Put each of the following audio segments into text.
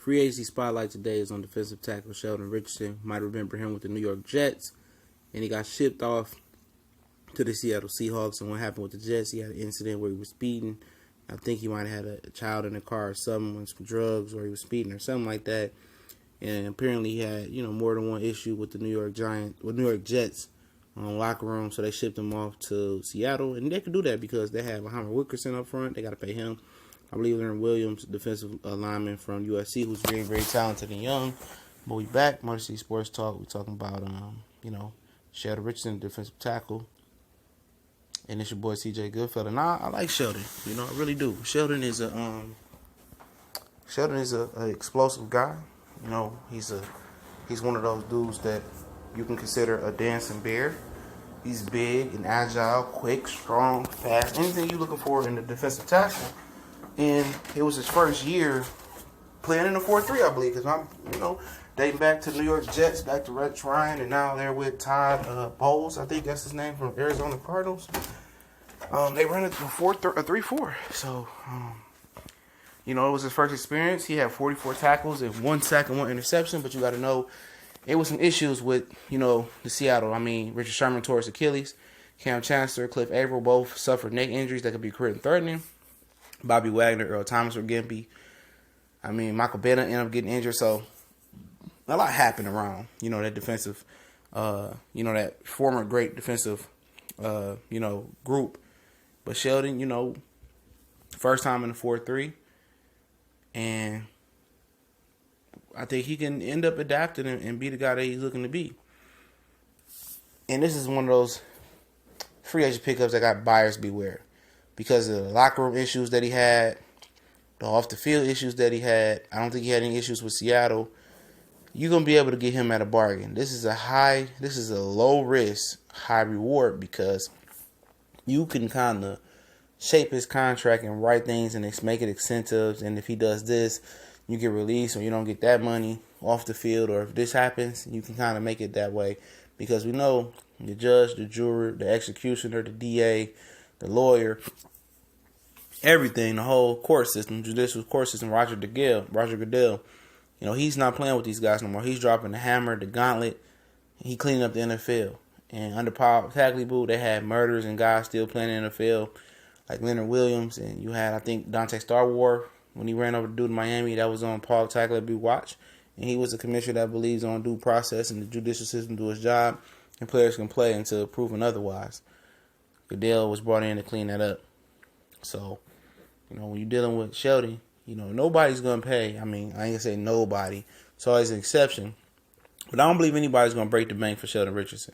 Free agency spotlight today is on defensive tackle Sheldon Richardson. Might remember him with the New York Jets, and he got shipped off to the Seattle Seahawks. And what happened with the Jets? He had an incident where he was speeding. I think he might have had a child in the car or something with some drugs, or he was speeding or something like that. And apparently he had more than one issue with the New York Jets locker room. So they shipped him off to Seattle, and they could do that because they have Richardson up front. They got to pay him. I believe Leonard Williams, defensive lineman from USC, who's very, very talented and young. But we back, Motor City Sports Talk. We're talking about, Sheldon Richardson, defensive tackle. And it's your boy CJ Goodfellow. And I like Sheldon. I really do. Sheldon is a explosive guy. He's one of those dudes that you can consider a dancing bear. He's big and agile, quick, strong, fast. Anything you're looking for in the defensive tackle. And it was his first year playing in the 4-3, I believe, because I'm, dating back to the New York Jets, back to Rex Ryan, and now they're with Todd Bowles, I think that's his name, from Arizona Cardinals. They ran it to a 3-4. So, it was his first experience. He had 44 tackles and 1 sack and 1 interception, but you got to know it was some issues with, the Seattle. Richard Sherman tore his Achilles. Cam Chancellor, Cliff Averill both suffered neck injuries that could be career-threatening. Bobby Wagner, Earl Thomas were gimpy. Michael Bennett ended up getting injured. So, a lot happened around, that defensive, that former great defensive, group. But Sheldon, first time in the 4-3. And I think he can end up adapting and be the guy that he's looking to be. And this is one of those free agent pickups that got buyers beware. Because of the locker room issues that he had, the off-the-field issues that he had, I don't think he had any issues with Seattle. You're going to be able to get him at a bargain. This is a low-risk, high-reward because you can kind of shape his contract and write things and make it incentives. And if he does this, you get released or you don't get that money off the field. Or if this happens, you can kind of make it that way. Because we know the judge, the juror, the executioner, the DA, the lawyer, everything, the whole court system, judicial court system, Roger Goodell, he's not playing with these guys no more. He's dropping the hammer, the gauntlet. He cleaning up the NFL. And under Paul Tagliabue, they had murders and guys still playing in the NFL, like Leonard Williams. And you had, I think, Dante Starwar, when he ran over to dude in Miami, that was on Paul Tagliabue watch. And he was a commissioner that believes on due process and the judicial system do its job. And players can play until proven otherwise. Goodell was brought in to clean that up. So, when you're dealing with Sheldon, nobody's going to pay. I ain't going to say nobody. It's always an exception. But I don't believe anybody's going to break the bank for Sheldon Richardson.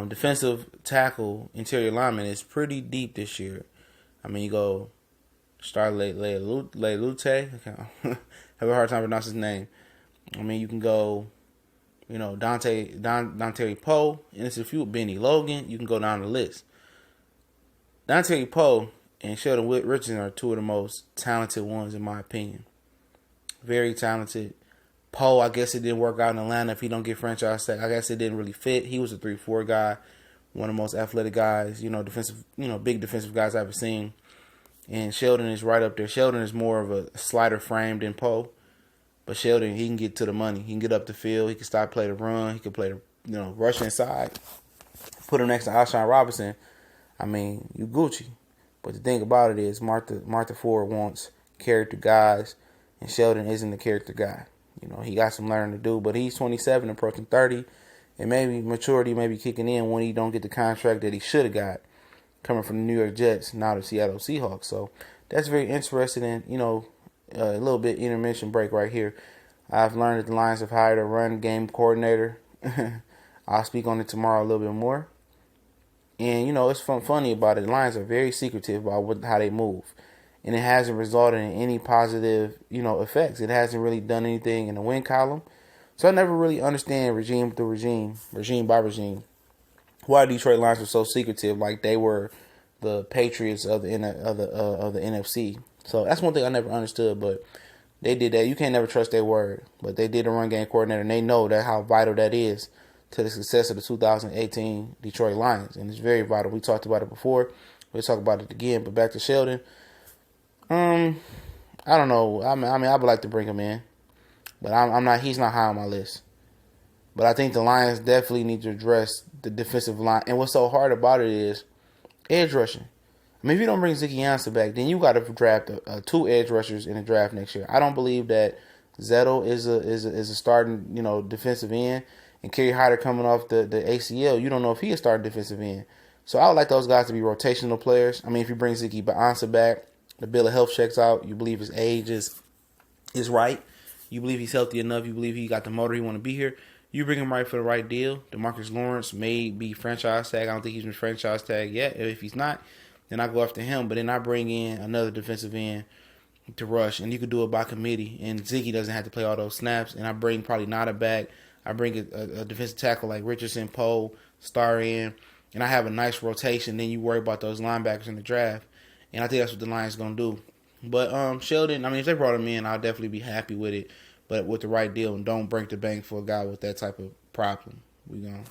Defensive tackle, interior lineman is pretty deep this year. You go start Lute. Have a hard time pronouncing his name. You can go, Dante Poe, and it's a few, Benny Logan. You can go down the list. Dante Poe and Sheldon Richardson are two of the most talented ones, in my opinion. Very talented. Poe, I guess it didn't work out in Atlanta if he don't get franchise tag. I guess it didn't really fit. He was a 3-4 guy, one of the most athletic guys, defensive, big defensive guys I've ever seen. And Sheldon is right up there. Sheldon is more of a slighter frame than Poe. But Sheldon, he can get to the money. He can get up the field. He can stop play the run. He can play the, rush inside. Put him next to Alshon Robinson. You Gucci. But the thing about it is Martha Ford wants character guys, and Sheldon isn't the character guy. He got some learning to do, but he's 27, approaching 30, and maybe maturity may be kicking in when he don't get the contract that he should have got coming from the New York Jets, now the Seattle Seahawks. So that's very interesting, and, a little bit intermission break right here. I've learned that the Lions have hired a run game coordinator. I'll speak on it tomorrow a little bit more. And, it's funny about it. The Lions are very secretive about how they move. And it hasn't resulted in any positive, effects. It hasn't really done anything in the win column. So I never really understand regime by regime, why Detroit Lions were so secretive, like they were the Patriots of the NFC. So that's one thing I never understood, but they did that. You can't never trust their word. But they did a run game coordinator, and they know that how vital that is to the success of the 2018 Detroit Lions. And it's very vital. We talked about it before. We'll talk about it again. But back to Sheldon. I don't know. I would like to bring him in. But I'm not. He's not high on my list. But I think the Lions definitely need to address the defensive line. And what's so hard about it is edge rushing. I mean, if you don't bring Ziggy Ansah back, then you got to draft two edge rushers in the draft next year. I don't believe that Zettel is a starting defensive end, and Kerry Hyder coming off the ACL. You don't know if he is starting defensive end. So I would like those guys to be rotational players. I mean, if you bring Ziggy Ansah back, the bill of health checks out. You believe his age is right. You believe he's healthy enough. You believe he got the motor he want to be here. You bring him right for the right deal. DeMarcus Lawrence may be franchise tag. I don't think he's been franchise tag yet. If he's not, then I go after him. But then I bring in another defensive end to rush, and you could do it by committee. And Ziggy doesn't have to play all those snaps. And I bring probably Nada back. I bring a defensive tackle like Richardson, Poe, star in, and I have a nice rotation. Then you worry about those linebackers in the draft, and I think that's what the Lions gonna do. But Sheldon, I mean, if they brought him in, I'll definitely be happy with it. But with the right deal, and don't break the bank for a guy with that type of problem. We gonna